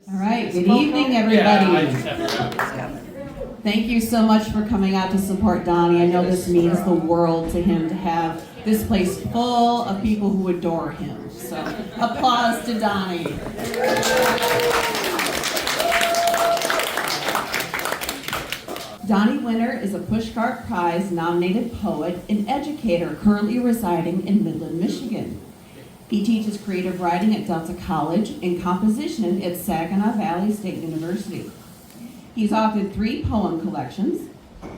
All right, good evening, everybody. Yeah, Thank you so much for coming out to support Donny. I know this means the world to him to have this place full of people who adore him. So applause to Donny. Donny Winter is a Pushcart Prize nominated poet and educator currently residing in Midland, Michigan. He teaches creative writing at Delta College and composition at Saginaw Valley State University. He's authored 3 poem collections: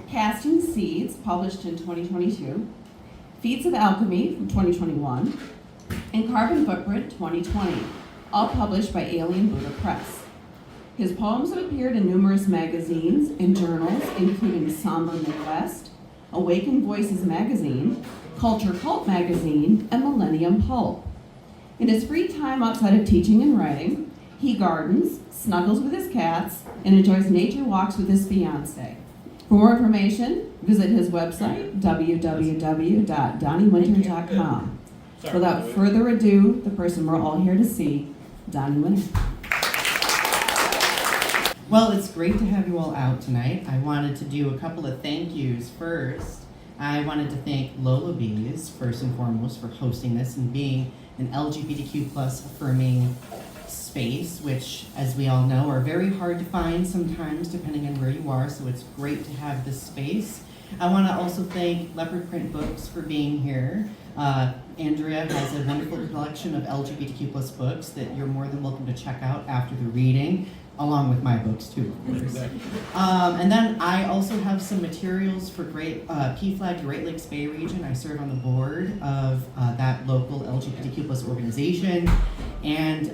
Casting Seeds, published in 2022, Feats of Alchemy from 2021, and Carbon Footprint 2020, all published by Alien Buddha Press. His poems have appeared in numerous magazines and journals, including Somber Midwest, Awaken Voices Magazine, Culture Cult Magazine, and Millennium Pulp. In his free time outside of teaching and writing, he gardens, snuggles with his cats, and enjoys nature walks with his fiancée. For more information, visit his website, www.donnywinter.com. Without further ado, the person we're all here to see, Donny Winter. Well, it's great to have you all out tonight. I wanted to do a couple of thank yous first. I wanted to thank Lola Bees, first and foremost, for hosting this and being an LGBTQ plus affirming space, which, as we all know, are very hard to find sometimes depending on where you are, so it's great to have this space. I want to also thank Leopard Print Books for being here. Andrea has a wonderful collection of LGBTQ plus books that you're more than welcome to check out after the reading, along with my books too, of course. And then I also have some materials for PFLAG Great Lakes Bay region. I serve on the board of that local LGBTQ plus organization. And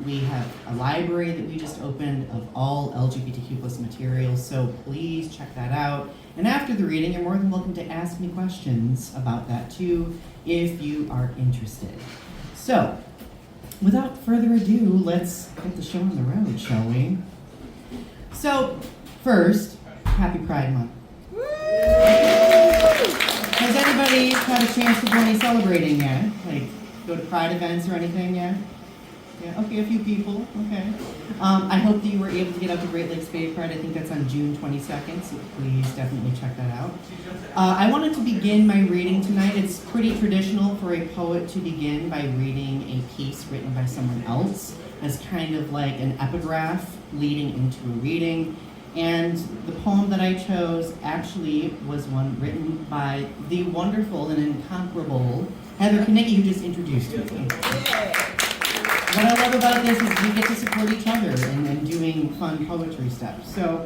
we have a library that we just opened of all LGBTQ plus materials, so please check that out. And after the reading, you're more than welcome to ask me questions about that too, if you are interested. So, without further ado, let's get the show on the road, shall we? So, first, happy Pride Month. Woo! Has anybody had a chance to do any celebrating yet? Like, go to Pride events or anything yet? Yeah, okay, a few people, okay. I hope that you were able to get out to Great Lakes Bay Pride. I think that's on June 22nd, so please definitely check that out. I wanted to begin my reading tonight. It's pretty traditional for a poet to begin by reading a piece written by someone else as kind of like an epigraph leading into a reading. And the poem that I chose actually was one written by the wonderful and incomparable Heather Kanicki, who just introduced me. What I love about this is we get to support each other and doing fun poetry stuff. So,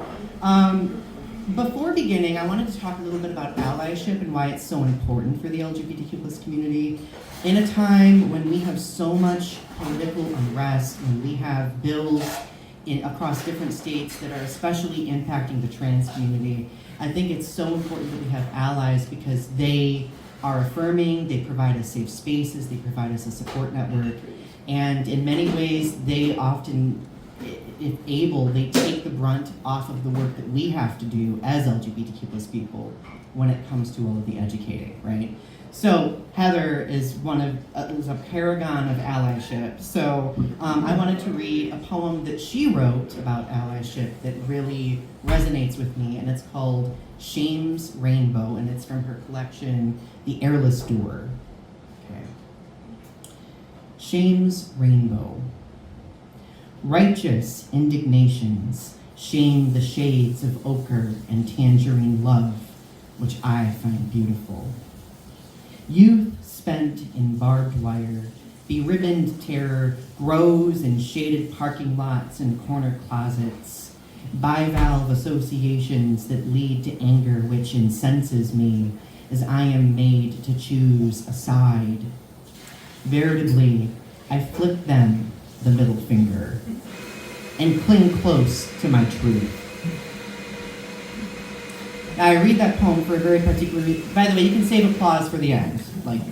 before beginning, I wanted to talk a little bit about allyship and why it's so important for the LGBTQ plus community. In a time when we have so much political unrest, when we have bills across different states that are especially impacting the trans community, I think it's so important that we have allies because they are affirming, they provide us safe spaces, they provide us a support network. And in many ways, they often, if able, they take the brunt off of the work that we have to do as LGBTQ plus people when it comes to all of the educating, right? So Heather is is a paragon of allyship. So I wanted to read a poem that she wrote about allyship that really resonates with me, and it's called Shame's Rainbow, and it's from her collection, The Airless Door. Shame's Rainbow. Righteous indignations shame the shades of ochre and tangerine love, which I find beautiful. Youth spent in barbed wire, beribboned terror grows in shaded parking lots and corner closets, bivalve associations that lead to anger which incenses me as I am made to choose a side. Veritably, I flip them the middle finger and cling close to my truth. Now, I read that poem for a very particular reason. By the way, you can save applause for the end. Like,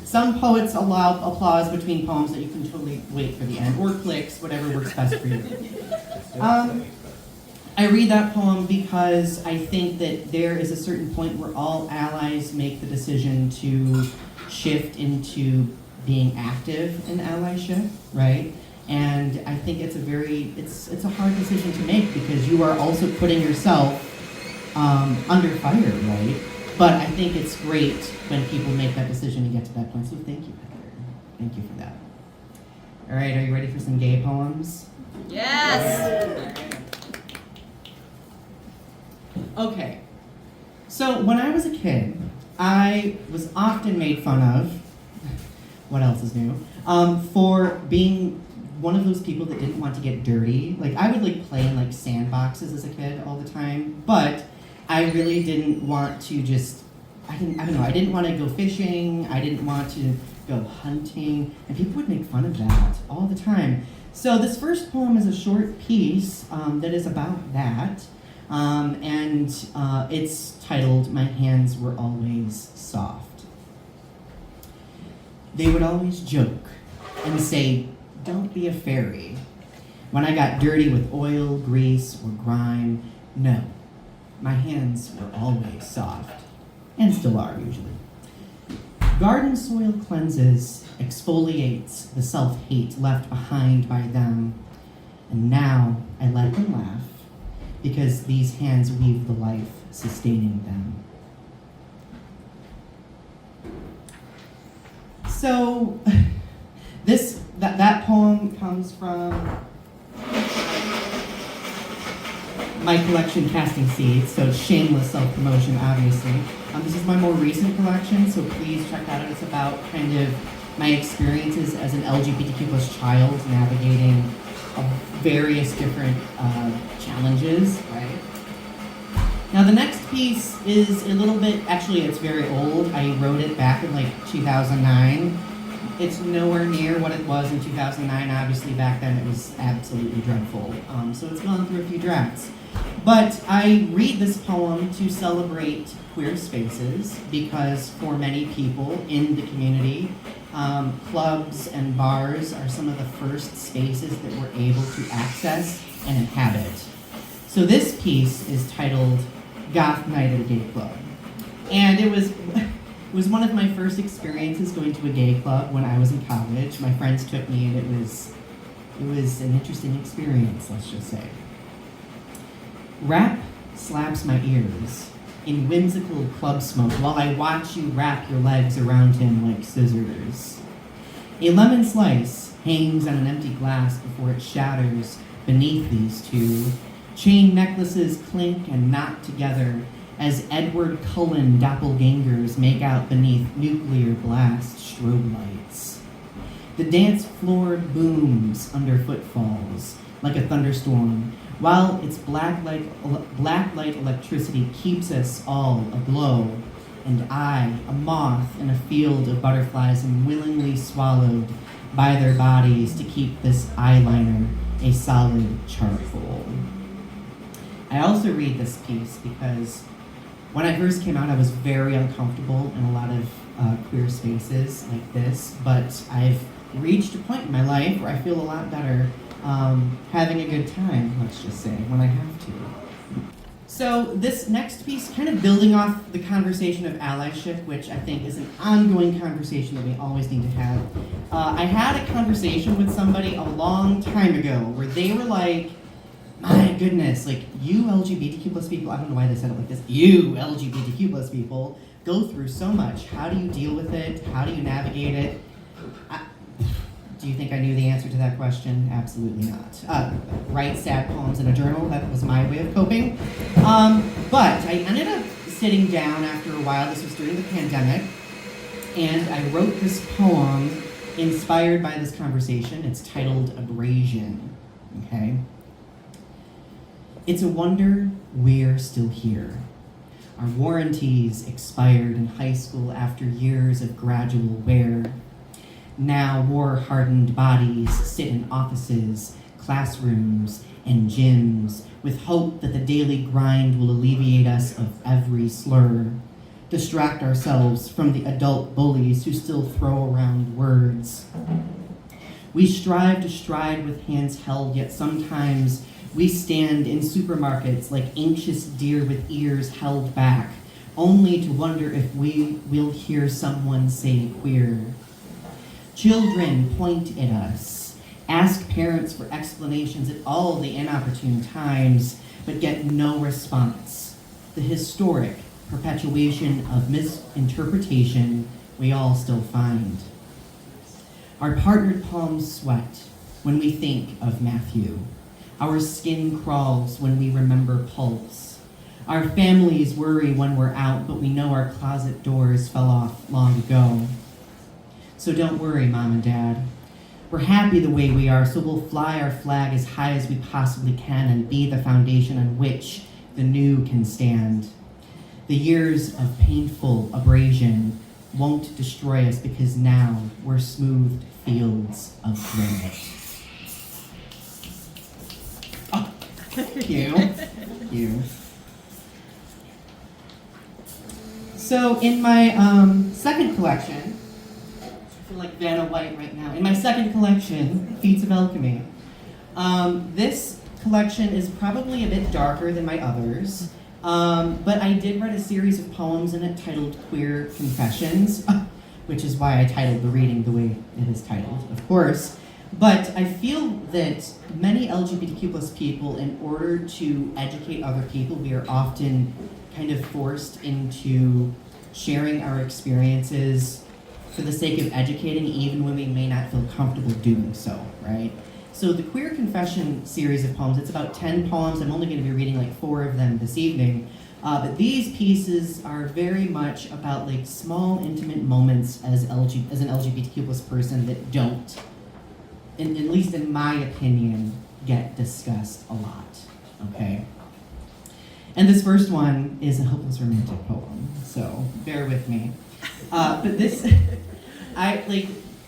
some poets allow applause between poems that you can totally wait for the end, or clicks, whatever works best for you. I read that poem because I think that there is a certain point where all allies make the decision to shift into being active in allyship, right? And I think it's a hard decision to make because you are also putting yourself under fire, right? But I think it's great when people make that decision and get to that point. So thank you, Heather. Thank you for that. All right, are you ready for some gay poems? Yes! Okay. So when I was a kid, I was often made fun of, what else is new, for being one of those people that didn't want to get dirty. Like, I would like play in like sandboxes as a kid all the time, but I really didn't want to just, I didn't want to go fishing, I didn't want to go hunting, and people would make fun of that all the time. So this first poem is a short piece that is about that, and it's titled, "My Hands Were Always Soft." They would always joke and say, "Don't be a fairy." When I got dirty with oil, grease, or grime, no, my hands were always soft, and still are usually. Garden soil cleanses, exfoliates the self-hate left behind by them, and now I let them laugh, because these hands weave the life sustaining them. So, that poem comes from my collection, Casting Seeds, so shameless self-promotion, obviously. This is my more recent collection, so please check that out. It's about kind of my experiences as an LGBTQ plus child navigating various different challenges, right? Now the next piece is a little bit, actually it's very old. I wrote it back in like 2009. It's nowhere near what it was in 2009. Obviously back then it was absolutely dreadful. So it's gone through a few drafts. But I read this poem to celebrate queer spaces because for many people in the community, clubs and bars are some of the first spaces that we're able to access and inhabit. So this piece is titled Goth Night at a Gay Club. And it was one of my first experiences going to a gay club when I was in college. My friends took me and it was an interesting experience, let's just say. Rap slaps my ears in whimsical club smoke while I watch you wrap your legs around him like scissors. A lemon slice hangs on an empty glass before it shatters beneath these two. Chain necklaces clink and knot together as Edward Cullen doppelgangers make out beneath nuclear blast strobe lights. The dance floor booms under footfalls like a thunderstorm, while its black light electricity keeps us all aglow, and I, a moth in a field of butterflies, am willingly swallowed by their bodies to keep this eyeliner a solid charcoal. I also read this piece because when I first came out, I was very uncomfortable in a lot of queer spaces like this, but I've reached a point in my life where I feel a lot better having a good time, let's just say, when I have to. So this next piece, kind of building off the conversation of allyship, which I think is an ongoing conversation that we always need to have. I had a conversation with somebody a long time ago where they were like, my goodness, like you LGBTQ plus people, I don't know why they said it like this, you LGBTQ plus people go through so much. How do you deal with it? How do you navigate it? Do you think I knew the answer to that question? Absolutely not. Write sad poems in a journal, that was my way of coping. But I ended up sitting down after a while, this was during the pandemic, and I wrote this poem inspired by this conversation. It's titled Abrasion, okay? It's a wonder we're still here. Our warranties expired in high school after years of gradual wear. Now war-hardened bodies sit in offices, classrooms, and gyms with hope that the daily grind will alleviate us of every slur, distract ourselves from the adult bullies who still throw around words. We strive to stride with hands held, yet sometimes we stand in supermarkets like anxious deer with ears held back, only to wonder if we will hear someone say queer. Children point at us Ask parents for explanations at all the inopportune times, but get no response. The historic perpetuation of misinterpretation we all still find. Our partnered palms sweat when we think of Matthew. Our skin crawls when we remember Pulse. Our families worry when we're out, but we know our closet doors fell off long ago. So don't worry, Mom and Dad. We're happy the way we are, so we'll fly our flag as high as we possibly can and be the foundation on which the new can stand. The years of painful abrasion won't destroy us because now we're smooth fields of granite. Oh, thank you. Thank you. So in my second collection, I feel like Vanna White right now. In my second collection, Feats of Alchemy, this collection is probably a bit darker than my others, but I did write a series of poems in it titled Queer Confessions, which is why I titled the reading the way it is titled, of course. But I feel that many LGBTQ plus people, in order to educate other people, we are often kind of forced into sharing our experiences for the sake of educating, even when we may not feel comfortable doing so, right? So the Queer Confession series of poems, it's about 10 poems. I'm only going to be reading like 4 of them this evening. But these pieces are very much about like small, intimate moments as an LGBTQ plus person that don't, at least in my opinion, get discussed a lot, okay? And this first one is a hopeless romantic poem, so bear with me. But this,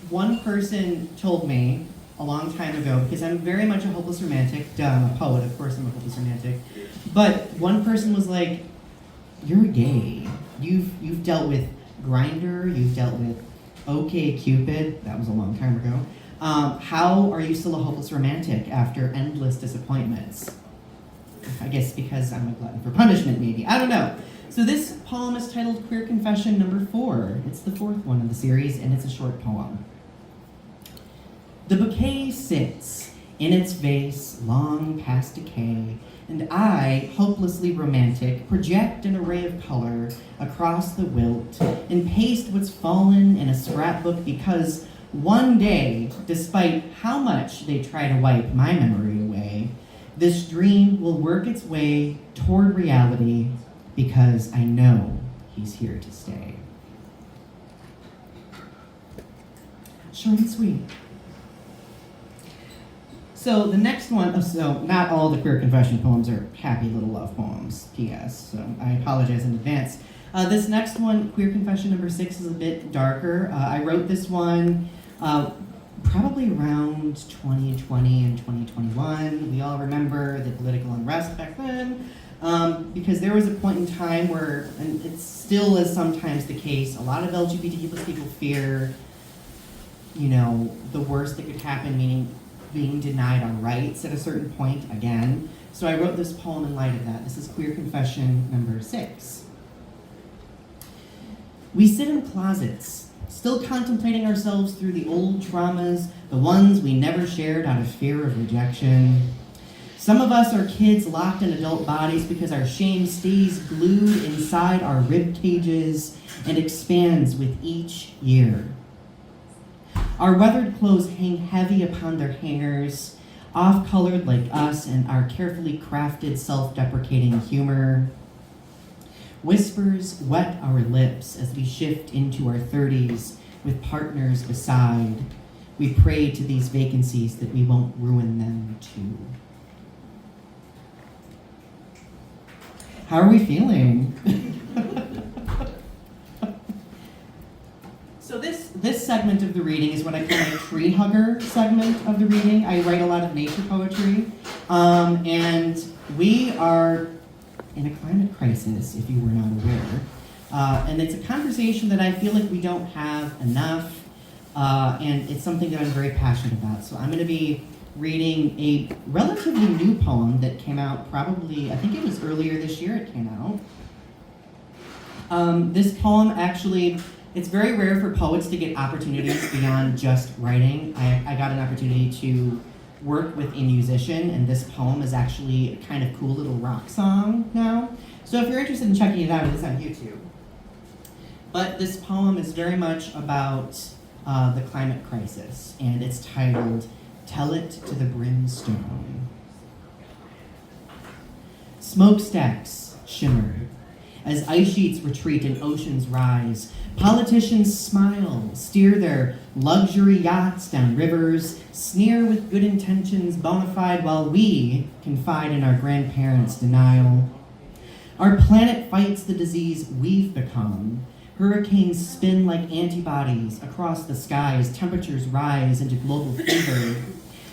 one person told me a long time ago, because I'm very much a hopeless romantic, I'm a poet, of course I'm a hopeless romantic, but one person was like, you're gay. You've dealt with Grindr, you've dealt with OkCupid, that was a long time ago. How are you still a hopeless romantic after endless disappointments? I guess because I'm a glutton for punishment, maybe. I don't know. So this poem is titled Queer Confession number 4. It's the 4th one in the series, and it's a short poem. The bouquet sits in its vase, long past decay, and I, hopelessly romantic, project an array of color across the wilt and paste what's fallen in a scrapbook because one day, despite how much they try to wipe my memory away, this dream will work its way toward reality because I know he's here to stay. Short and sweet. So the next one, so not all the Queer Confession poems are happy little love poems, P.S., so I apologize in advance. This next one, Queer Confession number 6, is a bit darker. I wrote this one probably around 2020 and 2021. We all remember the political unrest back then, because there was a point in time where, and it still is sometimes the case, a lot of LGBTQ plus people fear, the worst that could happen, meaning being denied on rights at a certain point again. So I wrote this poem in light of that. This is Queer Confession number 6. We sit in closets, still contemplating ourselves through the old traumas, the ones we never shared out of fear of rejection. Some of us are kids locked in adult bodies because our shame stays glued inside our rib cages and expands with each year. Our weathered clothes hang heavy upon their hangers, off-colored like us and our carefully crafted self-deprecating humor. Whispers wet our lips as we shift into our 30s with partners beside. We pray to these vacancies that we won't ruin them too. How are we feeling? So this segment of the reading is what I call my tree hugger segment of the reading. I write a lot of nature poetry, and we are in a climate crisis, if you were not aware. And it's a conversation that I feel like we don't have enough, and it's something that I'm very passionate about. So I'm going to be reading a relatively new poem that came out probably, I think it was earlier this year it came out. This poem actually It's very rare for poets to get opportunities beyond just writing. I got an opportunity to work with a musician, and this poem is actually a kind of cool little rock song now. So if you're interested in checking it out, it is on YouTube. But this poem is very much about the climate crisis, and it's titled, Tell It to the Brimstone. Smokestacks shimmer as ice sheets retreat and oceans rise. Politicians smile, steer their luxury yachts down rivers, sneer with good intentions bona fide while we confide in our grandparents' denial. Our planet fights the disease we've become. Hurricanes spin like antibodies across the skies. Temperatures rise into global fever.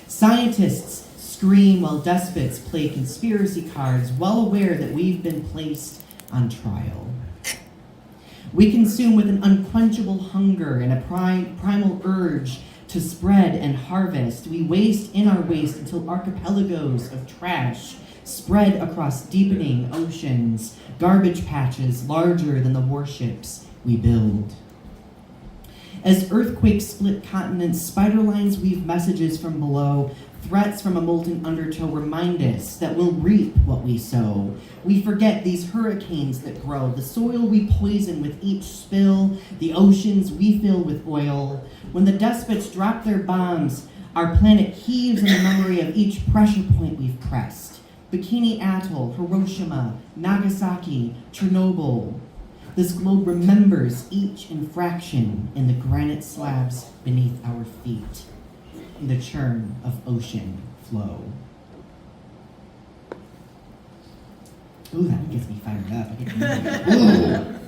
Scientists scream while despots play conspiracy cards, well aware that we've been placed on trial. We consume with an unquenchable hunger and a primal urge to spread and harvest. We waste in our waste until archipelagos of trash spread across deepening oceans, garbage patches larger than the warships we build. As earthquakes split continents, spider lines weave messages from below. Threats from a molten undertow remind us that we'll reap what we sow. We forget these hurricanes that grow, the soil we poison with each spill, the oceans we fill with oil. When the despots drop their bombs, our planet heaves in the memory of each pressure point we've pressed. Bikini Atoll, Hiroshima, Nagasaki, Chernobyl. This globe remembers each infraction in the granite slabs beneath our feet, in the churn of ocean flow. Ooh, that gets me fired up. I get Ooh.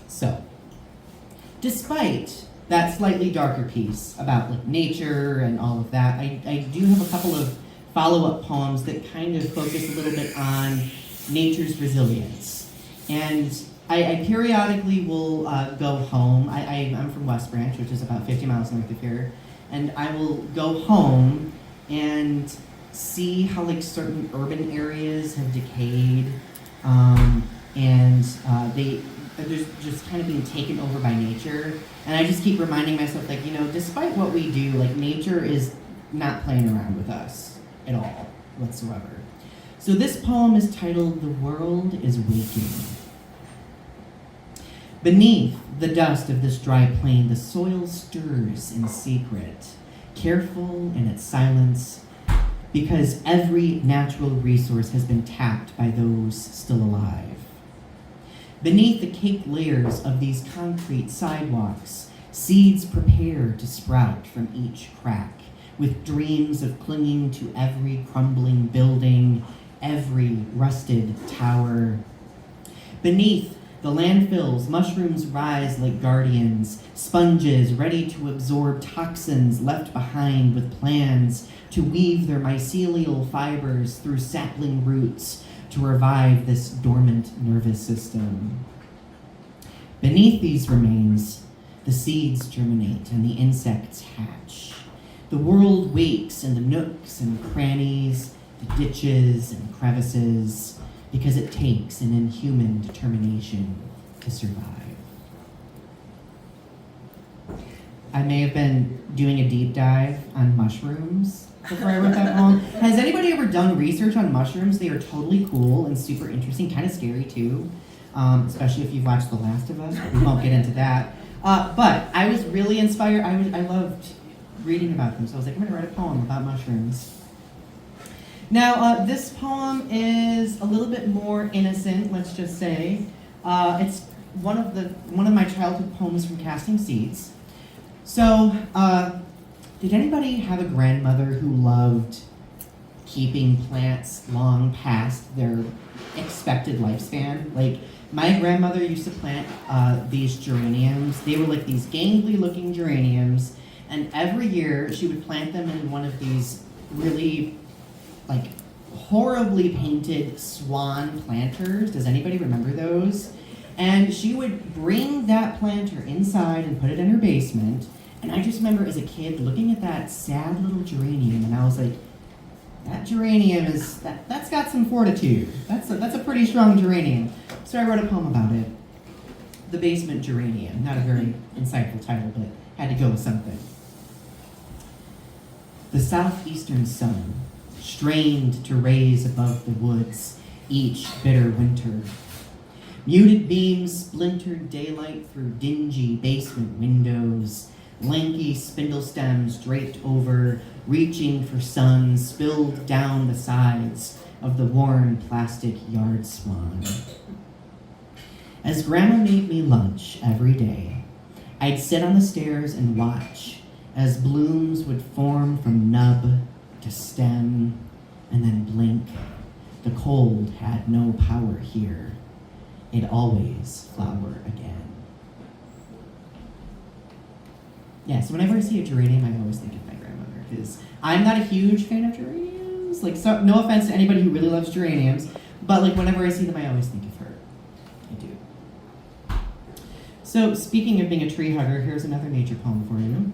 So, despite that slightly darker piece about like nature and all of that, I do have a couple of follow-up poems that kind of focus a little bit on nature's resilience. And I periodically will go home. I'm from West Branch, which is about 50 miles north of here. And I will go home and see how like certain urban areas have decayed. They're just kind of being taken over by nature. And I just keep reminding myself, like, you know, despite what we do, like nature is not playing around with us at all, whatsoever. So this poem is titled, The World is Waking. Beneath the dust of this dry plain, the soil stirs in secret, careful in its silence, because every natural resource has been tapped by those still alive. Beneath the caked layers of these concrete sidewalks, seeds prepare to sprout from each crack, with dreams of clinging to every crumbling building, every rusted tower. Beneath the landfills, mushrooms rise like guardians, sponges ready to absorb toxins left behind with plans to weave their mycelial fibers through sapling roots to revive this dormant nervous system. Beneath these remains, the seeds germinate and the insects hatch. The world wakes in the nooks and crannies, the ditches and crevices, because it takes an inhuman determination to survive. I may have been doing a deep dive on mushrooms before I wrote that poem. Has anybody ever done research on mushrooms? They are totally cool and super interesting, kind of scary too, especially if you've watched The Last of Us. We won't get into that. But I was really inspired. I loved reading about them, so I was like, I'm going to write a poem about mushrooms. Now, this poem is a little bit more innocent, let's just say. It's one of my childhood poems from Casting Seeds. So, did anybody have a grandmother who loved keeping plants long past their expected lifespan? Like, my grandmother used to plant these geraniums. They were like these gangly-looking geraniums, and every year she would plant them in one of these really like horribly painted swan planters. Does anybody remember those? And she would bring that planter inside and put it in her basement. And I just remember as a kid looking at that sad little geranium, and I was like, that geranium is, that's got some fortitude. That's a pretty strong geranium. So I wrote a poem about it. The Basement Geranium. Not a very insightful title, but had to go with something. The southeastern sun strained to raise above the woods each bitter winter. Muted beams splintered daylight through dingy basement windows. Lanky spindle stems draped over, reaching for sun, spilled down the sides of the worn plastic yard swan. As Grandma made me lunch every day, I'd sit on the stairs and watch as blooms would form from nub to stem and then blink. The cold had no power here. It'd always flower again. Yeah, so whenever I see a geranium, I always think of my grandmother, because I'm not a huge fan of geraniums. Like, so, no offense to anybody who really loves geraniums, but like whenever I see them, I always think of her. I do. So, speaking of being a tree hugger, here's another nature poem for you.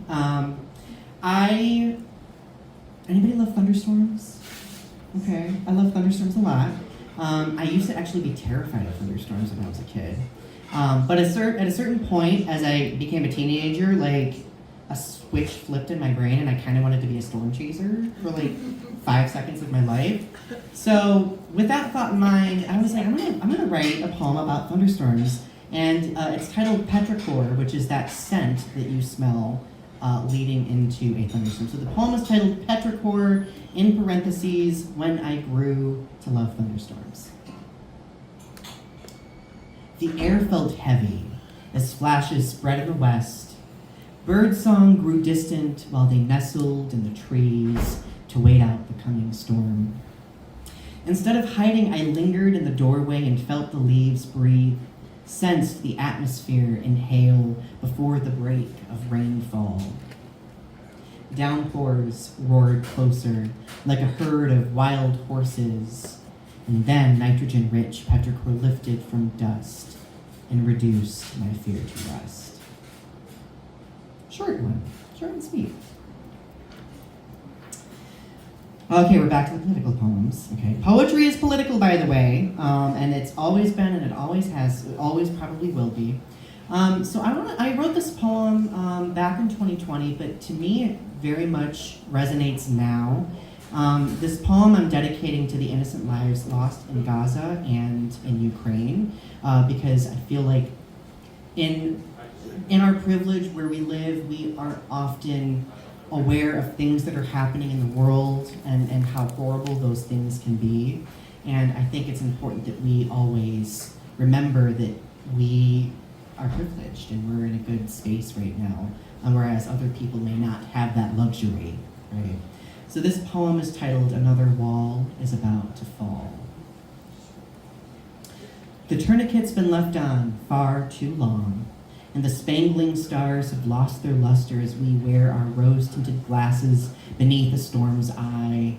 Anybody love thunderstorms? Okay, I love thunderstorms a lot. I used to actually be terrified of thunderstorms when I was a kid. But at a certain point, as I became a teenager, like, a switch flipped in my brain and I kind of wanted to be a storm chaser for like 5 seconds of my life. So with that thought in mind, I was like, I'm gonna write a poem about thunderstorms. And it's titled Petrichor, which is that scent that you smell leading into a thunderstorm. So the poem is titled Petrichor, in parentheses, when I grew to love thunderstorms. The air felt heavy as flashes spread in the west. Birdsong grew distant while they nestled in the trees to wait out the coming storm. Instead of hiding, I lingered in the doorway and felt the leaves breathe, sensed the atmosphere inhale before the break of rainfall. Downpours roared closer, like a herd of wild horses, and then nitrogen-rich petrichor lifted from dust and reduced my fear to rust. Short one, short and sweet. Okay, we're back to the political poems. Okay, poetry is political, by the way, and it's always been, and it always has, it always probably will be. So I wrote this poem back in 2020, but to me it very much resonates now. This poem I'm dedicating to the innocent lives lost in Gaza and in Ukraine, because I feel like in our privilege where we live, we are often aware of things that are happening in the world and how horrible those things can be. And I think it's important that we always remember that we are privileged and we're in a good space right now, whereas other people may not have that luxury, right? So this poem is titled Another Wall is About to Fall. The tourniquet's been left on far too long, and the spangling stars have lost their luster as we wear our rose-tinted glasses beneath a storm's eye,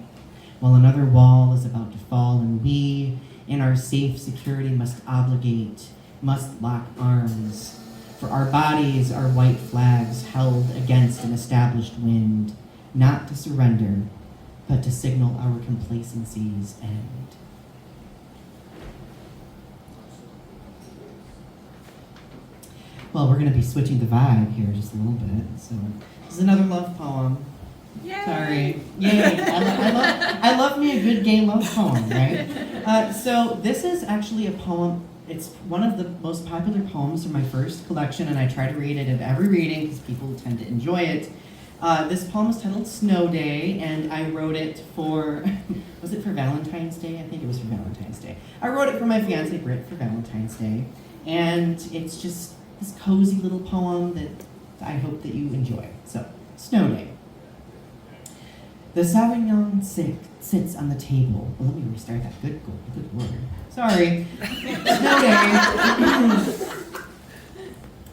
while another wall is about to fall, and we, in our safe security, must obligate, must lock arms, for our bodies are white flags held against an established wind, not to surrender, but to signal our complacency's end. Well, we're going to be switching the vibe here just a little bit. So this is another love poem. Yay. Sorry. Yay. I love me a good gay love poem, right? So this is actually a poem. It's one of the most popular poems from my first collection, and I try to read it at every reading because people tend to enjoy it. This poem is titled Snow Day, and I wrote it for, was it for Valentine's Day? I think it was for Valentine's Day. I wrote it for my fiance Britt for Valentine's Day, and it's just this cozy little poem that I hope that you enjoy. So, Snow Day. The Sauvignon sits on the table. Well, let me restart that. Good word. Sorry. Snow Day.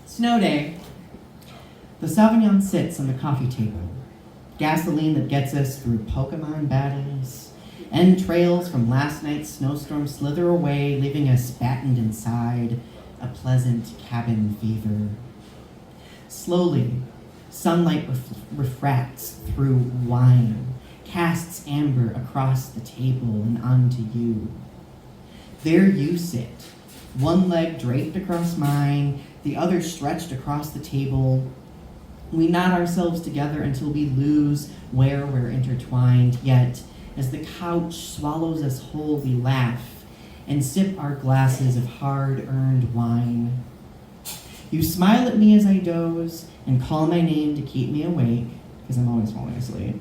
Snow Day. The Sauvignon sits on the coffee table. Gasoline that gets us through Pokemon battles. Entrails from last night's snowstorm slither away, leaving us battened inside a pleasant cabin fever. Slowly, sunlight refracts through wine, casts amber across the table and onto you. There you sit, one leg draped across mine, the other stretched across the table. We knot ourselves together until we lose where we're intertwined, yet as the couch swallows us whole, we laugh and sip our glasses of hard-earned wine. You smile at me as I doze and call my name to keep me awake, because I'm always falling asleep.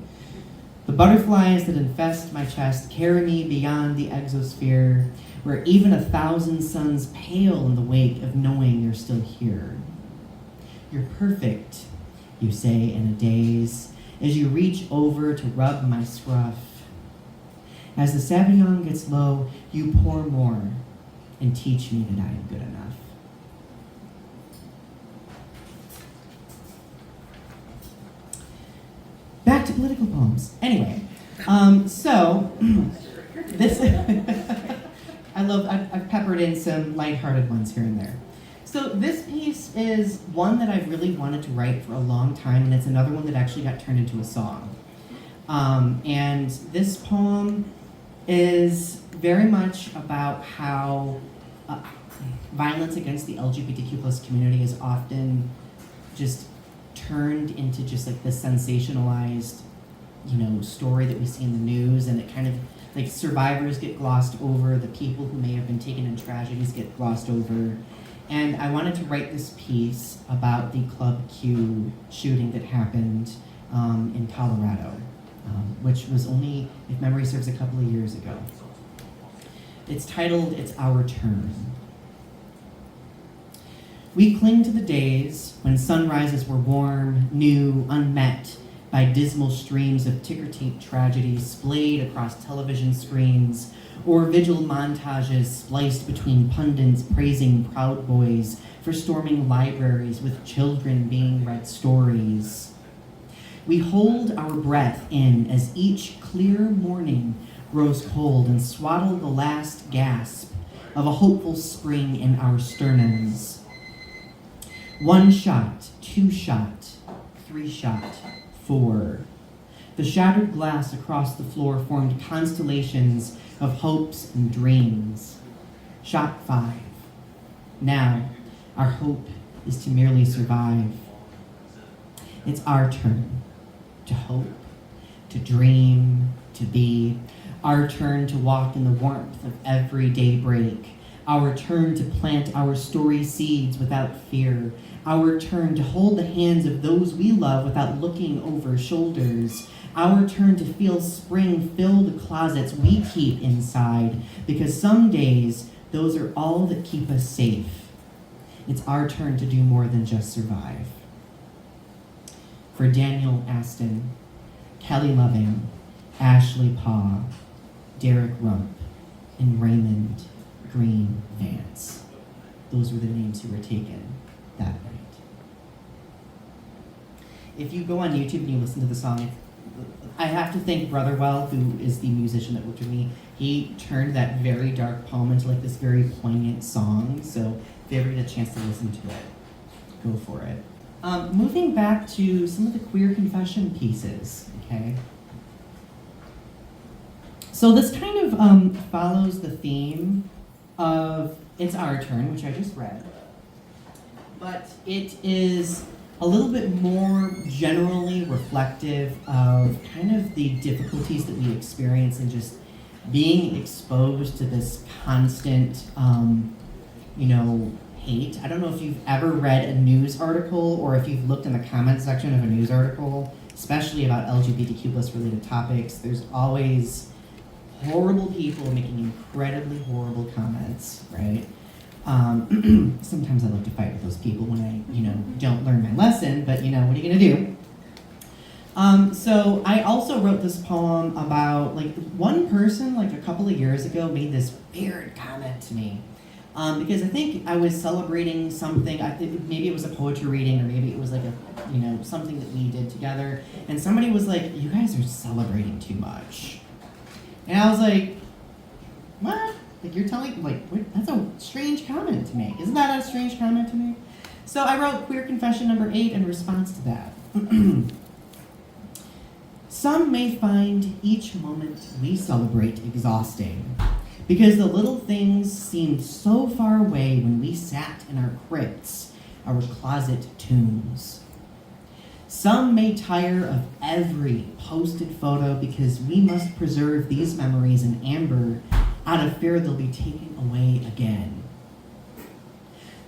The butterflies that infest my chest carry me beyond the exosphere, where even 1,000 suns pale in the wake of knowing you're still here. You're perfect, you say in a daze, as you reach over to rub my scruff. As the Sauvignon gets low, you pour more and teach me that I am good enough. Back to political poems. Anyway, so this I've peppered in some lighthearted ones here and there. So this piece is one that I've really wanted to write for a long time, and it's another one that actually got turned into a song. And this poem is very much about how violence against the LGBTQ plus community is often just turned into just like this sensationalized, story that we see in the news, and it kind of like survivors get glossed over, the people who may have been taken in tragedies get glossed over. And I wanted to write this piece about the Club Q shooting that happened in Colorado, which was only, if memory serves, a couple of years ago. It's titled, "It's Our Turn." We cling to the days when sunrises were warm, new, unmet by dismal streams of ticker-tape tragedies splayed across television screens, or vigil montages spliced between pundits praising Proud Boys for storming libraries with children being read stories. We hold our breath in as each clear morning grows cold and swaddle the last gasp of a hopeful spring in our sternums. 1 shot, 2 shot, 3 shot, 4. The shattered glass across the floor formed constellations of hopes and dreams. Shot 5. Now, our hope is to merely survive. It's our turn to hope, to dream, to be. Our turn to walk in the warmth of every daybreak. Our turn to plant our story seeds without fear. Our turn to hold the hands of those we love without looking over shoulders. Our turn to feel spring fill the closets we keep inside, because some days those are all that keep us safe. It's our turn to do more than just survive. For Daniel Aston, Kelly Loving, Ashley Paw, Derek Rump, and Raymond Green Vance. Those were the names who were taken that night. If you go on YouTube and you listen to the song, I have to thank Brotherwell, who is the musician that worked with me. He turned that very dark poem into like this very poignant song. So if you ever get a chance to listen to it, go for it. Moving back to some of the queer confession pieces, okay? So this kind of follows the theme of It's Our Turn, which I just read. But it is a little bit more generally reflective of kind of the difficulties that we experience in just being exposed to this constant, hate. I don't know if you've ever read a news article or if you've looked in the comment section of a news article, especially about LGBTQ plus related topics. There's always horrible people making incredibly horrible comments, right? Sometimes I love to fight with those people when I, don't learn my lesson, but what are you gonna do? So I also wrote this poem about, one person, a couple of years ago made this weird comment to me. Because I think I was celebrating something, maybe it was a poetry reading, or maybe it was something that we did together, and somebody was like, "You guys are celebrating too much." And I was like, "What? You're telling, what? That's a strange comment to make. Isn't that a strange comment to make?" So I wrote Queer Confession number 8 in response to that. Some may find each moment we celebrate exhausting. Because the little things seemed so far away when we sat in our crypts, our closet tombs. Some may tire of every posted photo because we must preserve these memories in amber out of fear they'll be taken away again.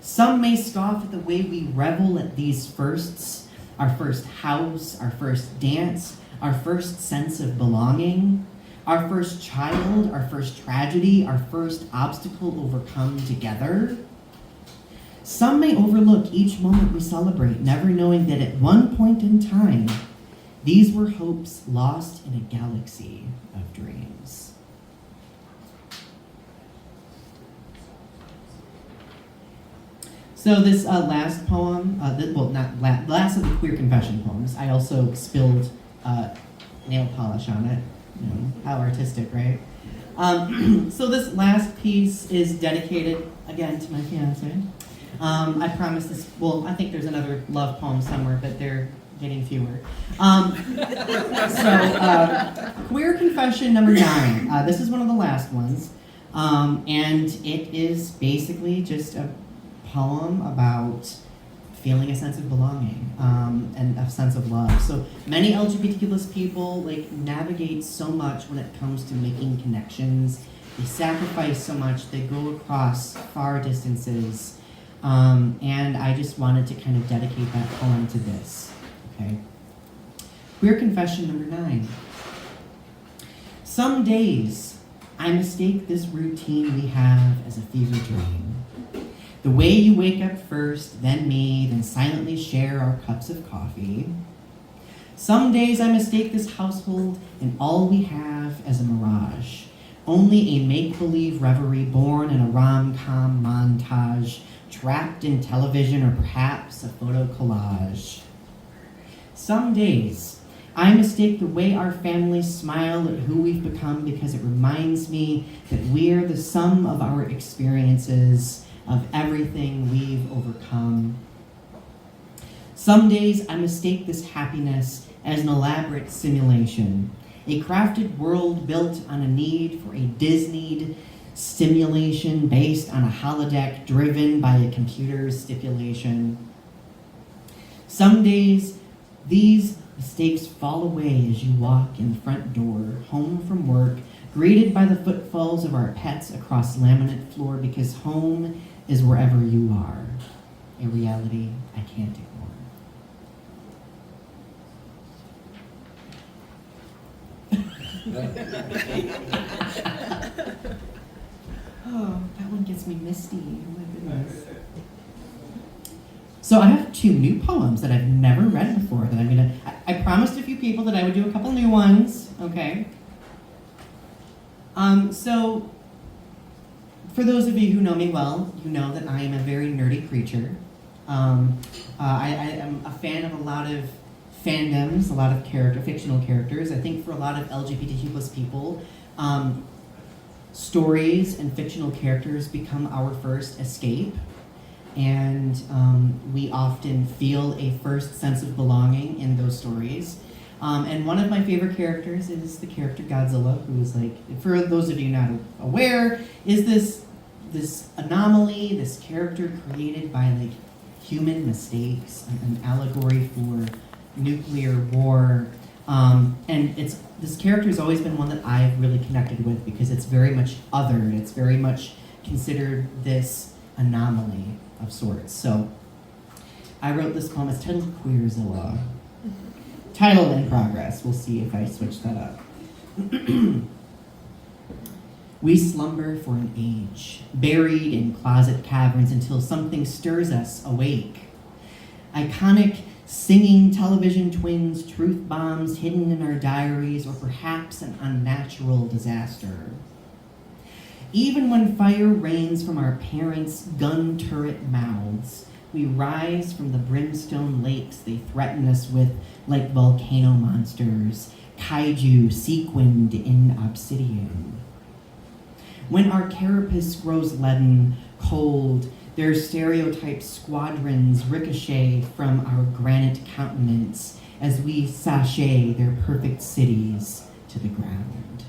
Some may scoff at the way we revel at these firsts, our first house, our first dance, our first sense of belonging, our first child, our first tragedy, our first obstacle overcome together. Some may overlook each moment we celebrate, never knowing that at one point in time, these were hopes lost in a galaxy of dreams. So this last poem, last of the queer confession poems, I also spilled nail polish on it. You know, how artistic, right? So this last piece is dedicated, again, to my fiance. I promise this, well, I think there's another love poem somewhere, but they're getting fewer. Queer confession number 9. This is one of the last ones. And it is basically just a poem about feeling a sense of belonging and a sense of love. So many LGBTQ+ people navigate so much when it comes to making connections. They sacrifice so much. They go across far distances. And I just wanted to kind of dedicate that poem to this. Okay. Queer confession number 9. Some days I mistake this routine we have as a fever dream. The way you wake up first, then me, then silently share our cups of coffee. Some days I mistake this household and all we have as a mirage. Only a make-believe reverie born in a rom-com montage, trapped in television or perhaps a photo collage. Some days I mistake the way our families smile at who we've become because it reminds me that we're the sum of our experiences, of everything we've overcome. Some days I mistake this happiness as an elaborate simulation, a crafted world built on a need for a Disneyed stimulation based on a holodeck driven by a computer's stipulation. Some days these mistakes fall away as you walk in the front door, home from work, greeted by the footfalls of our pets across laminate floor because home is wherever you are, a reality I can't ignore. Oh, that one gets me misty. Oh my goodness. So I have 2 new poems that I've never read before that I promised a few people that I would do a couple new ones, okay? So for those of you who know me well, you know that I am a very nerdy creature. I am a fan of a lot of fandoms, a lot of fictional characters. I think for a lot of LGBTQ+ people, stories and fictional characters become our first escape. And we often feel a first sense of belonging in those stories. And one of my favorite characters is the character Godzilla, who is for those of you not aware, is this anomaly, this character created by human mistakes, an allegory for nuclear war. And this character has always been one that I've really connected with because it's very much othered. It's very much considered this anomaly of sorts. So I wrote this poem. It's titled Queerzilla. Title in progress. We'll see if I switch that up. We slumber for an age, buried in closet caverns until something stirs us awake. Iconic singing television twins, truth bombs hidden in our diaries, or perhaps an unnatural disaster. Even when fire rains from our parents' gun turret mouths, we rise from the brimstone lakes they threaten us with like volcano monsters, kaiju sequined in obsidian. When our carapace grows leaden, cold, their stereotype squadrons ricochet from our granite countenance as we sashay their perfect cities to the ground.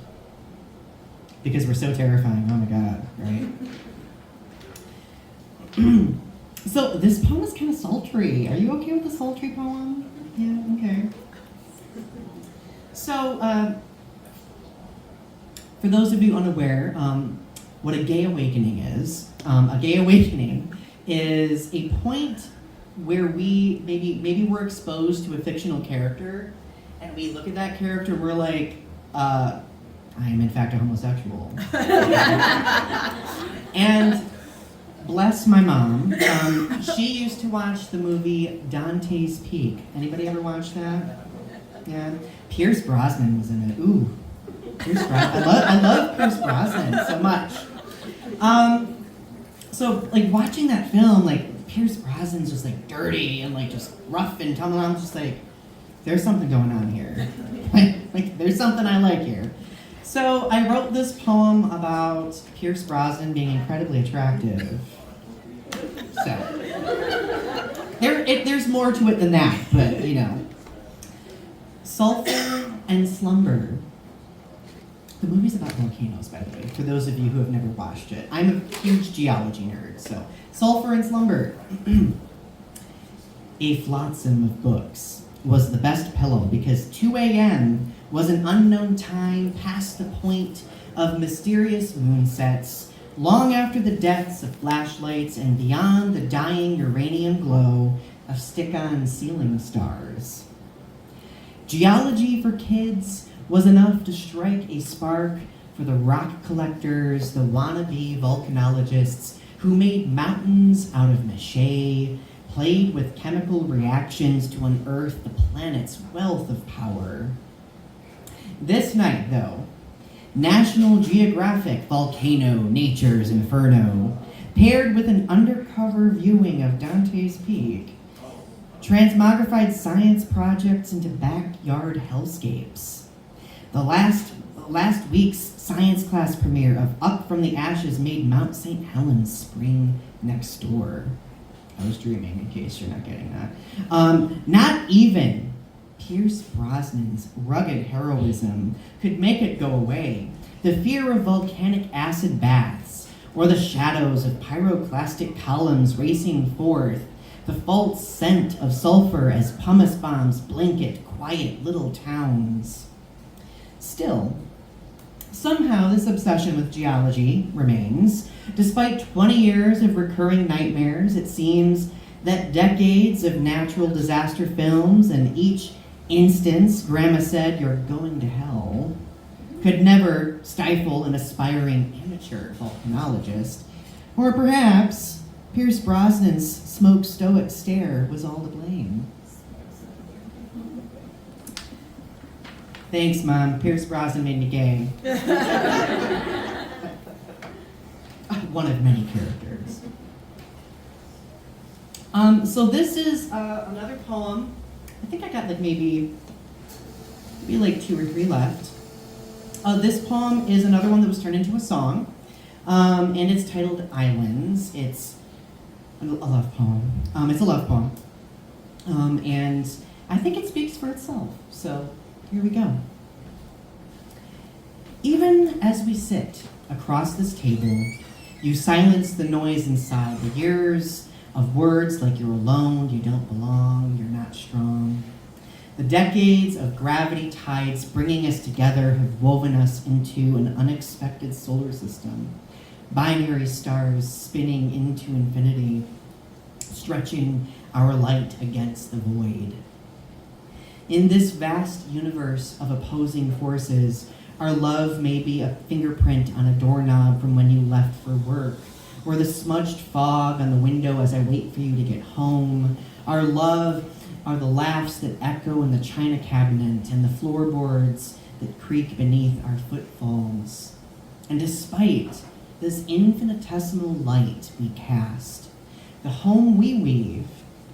because we're so terrifying. Oh my god, right? So this poem is kind of sultry. Are you okay with the sultry poem? Yeah, okay. So, for those of you unaware, what a gay awakening is a point where maybe we're exposed to a fictional character, and we look at that character and we're like, I am in fact a homosexual. And bless my mom, she used to watch the movie Dante's Peak. Anybody ever watch that? Yeah. Pierce Brosnan was in it. Ooh, Pierce Brosnan. I love Pierce Brosnan so much. So like watching that film, like Pierce Brosnan's just like dirty and like just rough and tumble. I'm just like, there's something going on here. like there's something I like here. So I wrote this poem about Pierce Brosnan being incredibly attractive. So there's more to it than that, but you know. Sulfur and Slumber. The movie's about volcanoes, by the way, for those of you who have never watched it. I'm a huge geology nerd, so. Sulfur and Slumber. A flotsam of books was the best pillow because 2 a.m. was an unknown time past the point of mysterious moonsets, long after the deaths of flashlights and beyond the dying uranium glow of stick-on ceiling stars. Geology for kids was enough to strike a spark for the rock collectors, the wannabe volcanologists who made mountains out of mache, played with chemical reactions to unearth the planet's wealth of power. This night, though, National Geographic Volcano Nature's Inferno, paired with an undercover viewing of Dante's Peak, transmogrified science projects into backyard hellscapes. The last week's science class premiere of Up From the Ashes made Mount St. Helens spring next door. I was dreaming, in case you're not getting that. Not even Pierce Brosnan's rugged heroism could make it go away. The fear of volcanic acid baths, or the shadows of pyroclastic columns racing forth, the false scent of sulfur as pumice bombs blanket quiet little towns. Still, somehow this obsession with geology remains. Despite 20 years of recurring nightmares, it seems that decades of natural disaster films and each instance Grandma said you're going to hell could never stifle an aspiring amateur volcanologist. Or perhaps Pierce Brosnan's smoke stoic stare was all to blame. Thanks, Mom. Pierce Brosnan made me gay. One of many characters. So this is another poem. I think I got like maybe like 2 or 3 left. This poem is another one that was turned into a song, and it's titled Islands. It's a love poem. It's a love poem, and I think it speaks for itself. So here we go. Even as we sit across this table, you silence the noise inside, the years of words like you're alone, you don't belong, you're not strong. The decades of gravity tides bringing us together have woven us into an unexpected solar system. Binary stars spinning into infinity, stretching our light against the void. In this vast universe of opposing forces, our love may be a fingerprint on a doorknob from when you left for work, or the smudged fog on the window as I wait for you to get home. Our love are the laughs that echo in the china cabinet and the floorboards that creak beneath our footfalls. And despite this infinitesimal light we cast, the home we weave,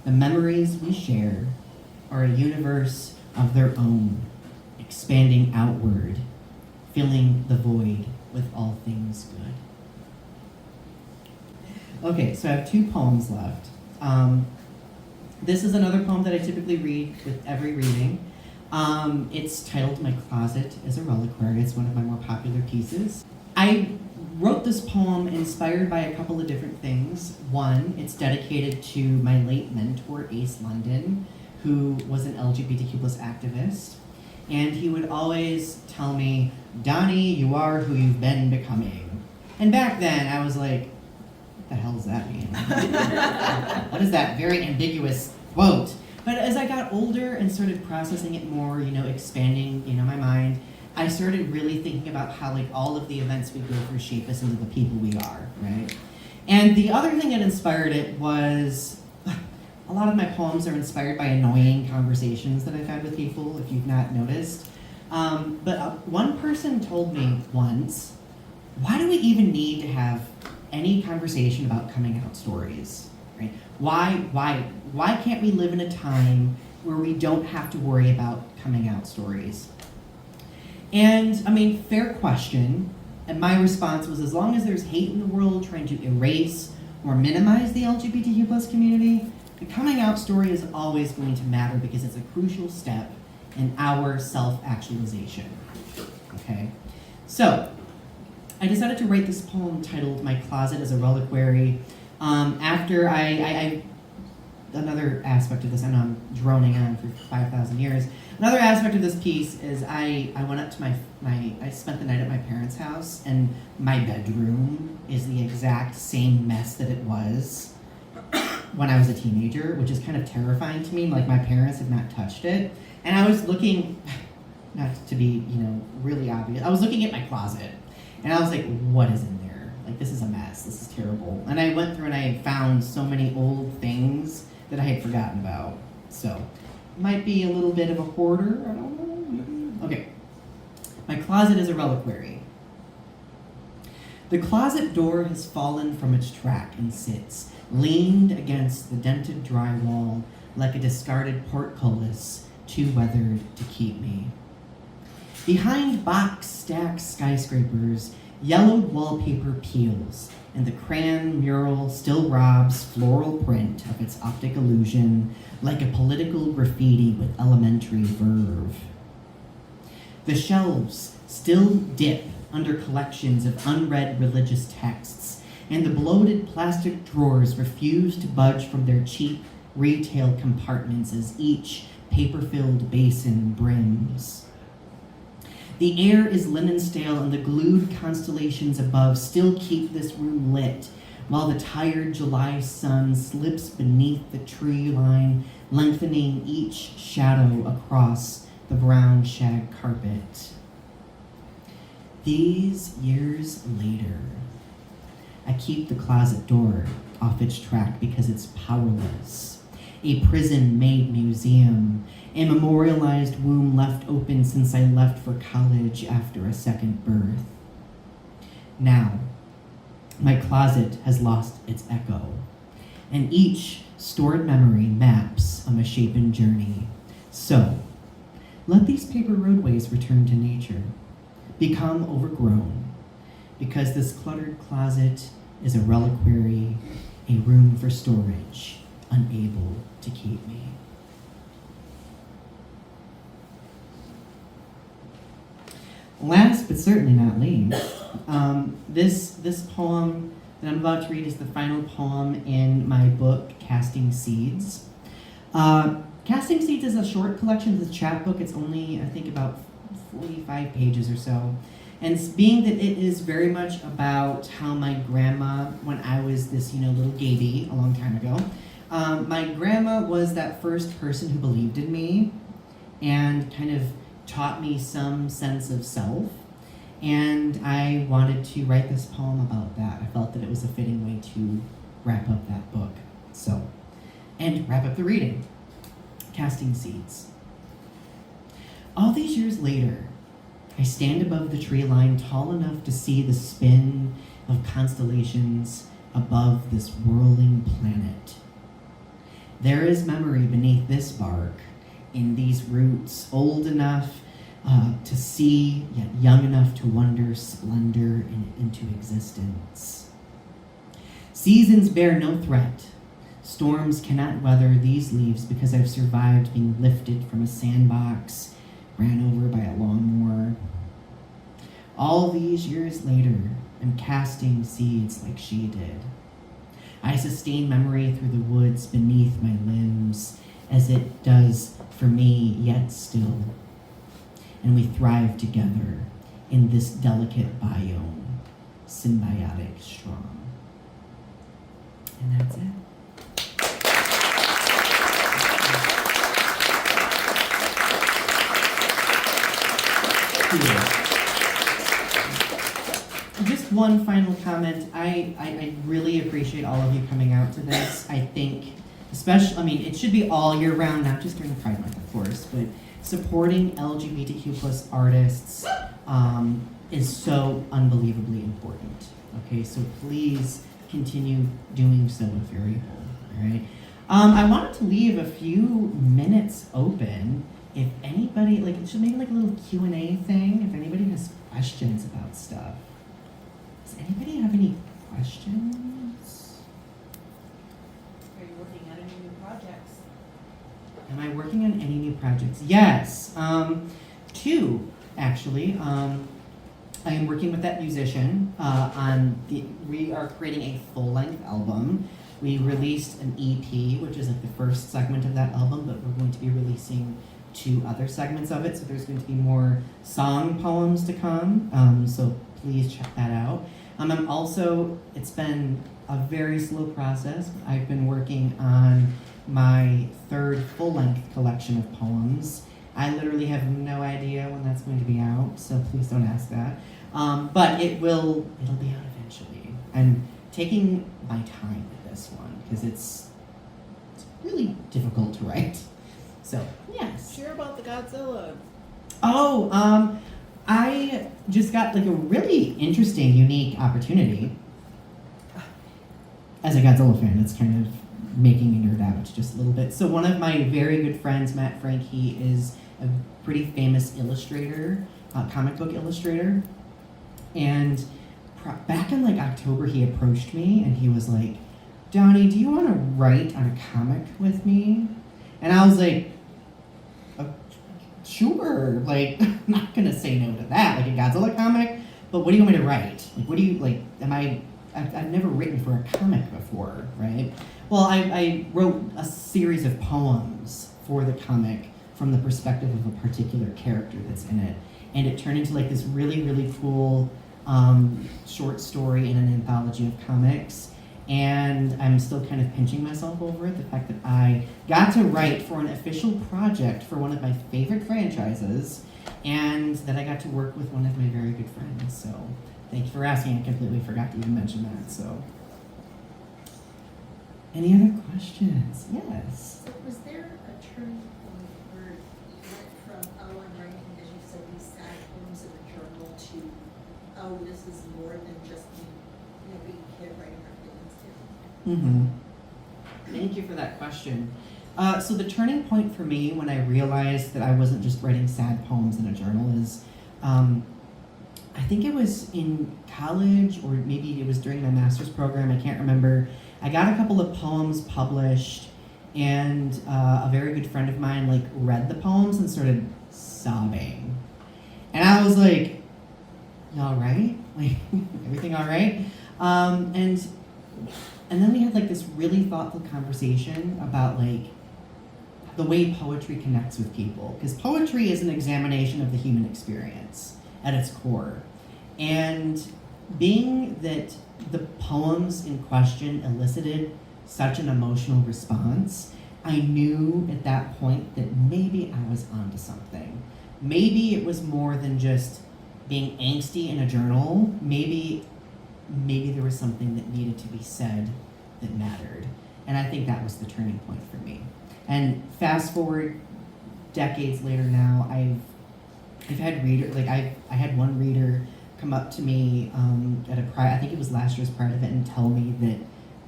the memories we share, are a universe of their own, expanding outward, filling the void with all things good. Okay, so I have 2 poems left. This is another poem that I typically read with every reading. It's titled My Closet is a Reliquary. It's one of my more popular pieces. I wrote this poem inspired by a couple of different things. One, it's dedicated to my late mentor, Ace London, who was an LGBTQ plus activist. And he would always tell me, Donny, you are who you've been becoming. And back then, I was like, what the hell does that mean? What is that very ambiguous quote? But as I got older and started processing it more, expanding, my mind, I started really thinking about how like all of the events we go through shape us into the people we are, right? And the other thing that inspired it was a lot of my poems are inspired by annoying conversations that I've had with people, if you've not noticed. But one person told me once, why do we even need to have any conversation about coming out stories, right? Why can't we live in a time where we don't have to worry about coming out stories? And, fair question. And my response was, as long as there's hate in the world trying to erase or minimize the LGBTQ plus community, the coming out story is always going to matter because it's a crucial step in our self-actualization, okay? So, I decided to write this poem titled My Closet as a Reliquary after another aspect of this, I know I'm droning on for 5,000 years. Another aspect of this piece is I went up to I spent the night at my parents' house, and my bedroom is the exact same mess that it was when I was a teenager, which is kind of terrifying to me. Like, my parents have not touched it. And I was looking, not to be, really obvious, I was looking at my closet, and I was like, what is in there? Like, this is a mess, this is terrible. And I went through and I found so many old things that I had forgotten about. So, might be a little bit of a hoarder, I don't know. Okay. My closet is a reliquary. The closet door has fallen from its track and sits, leaned against the dented drywall like a discarded portcullis, too weathered to keep me. Behind box-stacked skyscrapers, yellowed wallpaper peels, and the crayon mural still robs floral print of its optic illusion like a political graffiti with elementary verve. The shelves still dip under collections of unread religious texts, and the bloated plastic drawers refuse to budge from their cheap retail compartments as each paper-filled basin brims. The air is linen stale, and the glued constellations above still keep this room lit, while the tired July sun slips beneath the tree line, lengthening each shadow across the brown shag carpet. These years later, I keep the closet door off its track because it's powerless. A prison-made museum, a memorialized womb left open since I left for college after a second birth. Now, my closet has lost its echo, and each stored memory maps a misshapen journey. So, let these paper roadways return to nature, become overgrown, because this cluttered closet is a reliquary, a room for storage, unable to keep me. Last but certainly not least, this poem that I'm about to read is the final poem in my book, Casting Seeds. Casting Seeds is a short collection. It's a chapbook. It's only, I think, about 45 pages or so. And being that it is very much about how my grandma, when I was this, little baby a long time ago, my grandma was that first person who believed in me and kind of taught me some sense of self. And I wanted to write this poem about that. I felt that it was a fitting way to wrap up that book. So, and wrap up the reading. Casting Seeds. All these years later, I stand above the tree line tall enough to see the spin of constellations above this whirling planet. There is memory beneath this bark, in these roots, old enough to see, yet young enough to wonder splendor into existence. Seasons bear no threat. Storms cannot weather these leaves because I've survived being lifted from a sandbox, ran over by a lawnmower. All these years later, I'm casting seeds like she did. I sustain memory through the woods beneath my limbs, as it does for me yet still. And we thrive together in this delicate biome, symbiotic strong. And that's it. Just one final comment. I really appreciate all of you coming out to this. I think, especially, it should be all year round, not just during Pride Month, of course, but supporting LGBTQ plus artists is so unbelievably important. Okay, so please continue doing so if you're able, all right? I wanted to leave a few minutes open if anybody, it should maybe a little Q&A thing, if anybody has questions about stuff. Does anybody have any questions? Are you working on any new projects? Am I working on any new projects? Yes, two, actually. I am working with that musician we are creating a full-length album. We released an EP, which is the first segment of that album, but we're going to be releasing 2 other segments of it, so there's going to be more song poems to come, so please check that out. It's been a very slow process, but I've been working on my 3rd full-length collection of poems. I literally have no idea when that's going to be out, so please don't ask that. But it'll be out eventually. I'm taking my time with this one, because it's really difficult to write. So, yes. Share about the Godzilla. Oh, I just got a really interesting, unique opportunity. As a Godzilla fan, it's kind of making me nerd out just a little bit. So one of my very good friends, Matt Frank, he is a pretty famous illustrator, comic book illustrator. And back in October, he approached me and he was like, Donny, do you want to write on a comic with me? And I was like, sure, I'm not gonna say no to that, a Godzilla comic, but what do you want me to write? What do you, I've never written for a comic before, right? Well, I wrote a series of poems for the comic from the perspective of a particular character that's in it, and it turned into this really, really cool short story in an anthology of comics. And I'm still kind of pinching myself over it, the fact that I got to write for an official project for one of my favorite franchises, and that I got to work with one of my very good friends. So thank you for asking. I completely forgot to even mention that. So, any other questions? Yes. So was there a turning point where you went from, I'm writing, as you said, these sad poems in the journal to, this is more than just me, being a kid writing our feelings too? Mm-hmm. Thank you for that question. So the turning point for me when I realized that I wasn't just writing sad poems in a journal is, I think it was in college, or maybe it was during my master's program, I can't remember. I got a couple of poems published, and a very good friend of mine read the poems and started sobbing. And I was like, you all right? Everything all right? And then we had this really thoughtful conversation about the way poetry connects with people. Because poetry is an examination of the human experience at its core. And being that the poems in question elicited such an emotional response, I knew at that point that maybe I was onto something. Maybe it was more than just being angsty in a journal. Maybe there was something that needed to be said that mattered. And I think that was the turning point for me. And fast forward decades later now, I've had readers, I had one reader come up to me at a Pride, I think it was last year's Pride event, and tell me that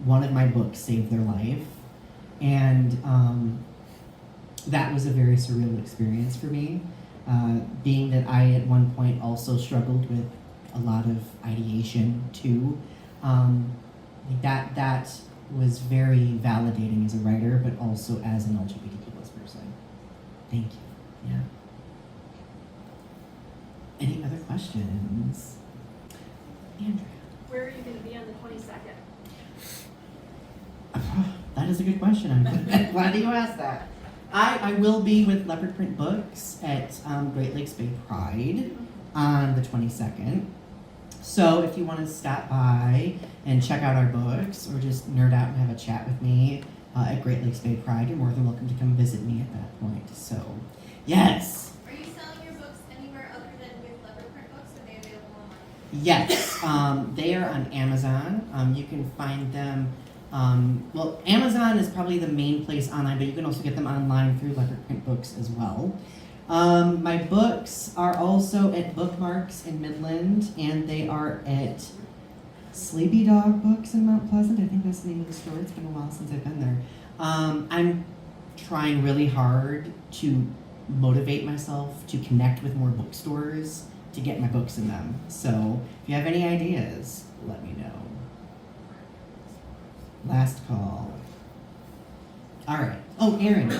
one of my books saved their life. And that was a very surreal experience for me, being that I at one point also struggled with a lot of ideation too. That was very validating as a writer, but also as an LGBTQ person. Thank you. Yeah. Any other questions? questions. Andrea. Where are you going to be on the 22nd? That is a good question. I'm glad that you asked that. I will be with Leopard Print Books at Great Lakes Bay Pride on the 22nd. So if you want to stop by and check out our books or just nerd out and have a chat with me at Great Lakes Bay Pride, you're more than welcome to come visit me at that point. So, yes. Are you selling your books anywhere other than with Leopard Print Books? Are they available online? Yes, they are on Amazon. You can find them. Well, Amazon is probably the main place online, but you can also get them online through Leopard Print Books as well. My books are also at Bookmarks in Midland, and they are at Sleepy Dog Books in Mount Pleasant. I think that's the name of the store. It's been a while since I've been there. I'm trying really hard to motivate myself to connect with more bookstores to get my books in them. So if you have any ideas, let me know. Last call. All right. Oh, Aaron.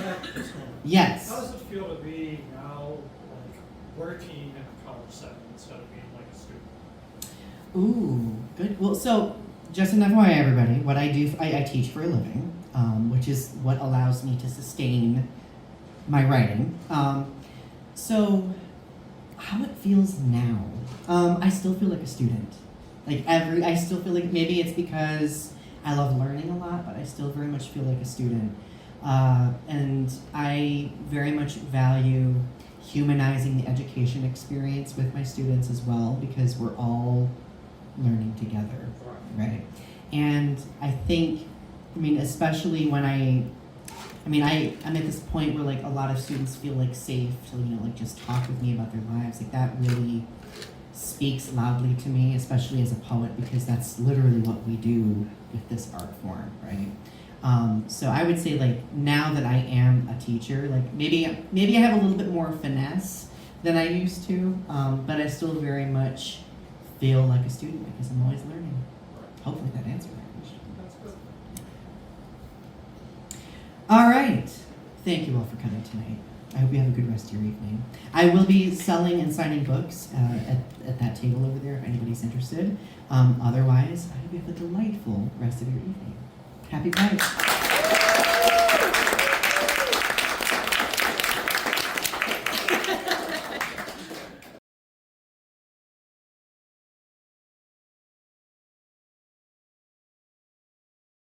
Yes. How does it feel to be now like working in a college setting instead of being like a student? Ooh, good. Well, so just an FYI, everybody, what I do, I teach for a living, which is what allows me to sustain my writing. So how it feels now, I still feel like a student. I still feel like maybe it's because I love learning a lot, but I still very much feel like a student. And I very much value humanizing the education experience with my students as well, because we're all learning together, right? And I think, especially when I'm at this point where like a lot of students feel like safe to, like just talk with me about their lives. Like that really speaks loudly to me, especially as a poet, because that's literally what we do with this art form, right? So I would say like now that I am a teacher, like maybe I have a little bit more finesse than I used to, but I still very much feel like a student because I'm always learning. Hopefully that answered that question. That's good. All right. Thank you all for coming tonight. I hope you have a good rest of your evening. I will be selling and signing books at that table over there if anybody's interested. Otherwise, I hope you have a delightful rest of your evening. Happy Pride.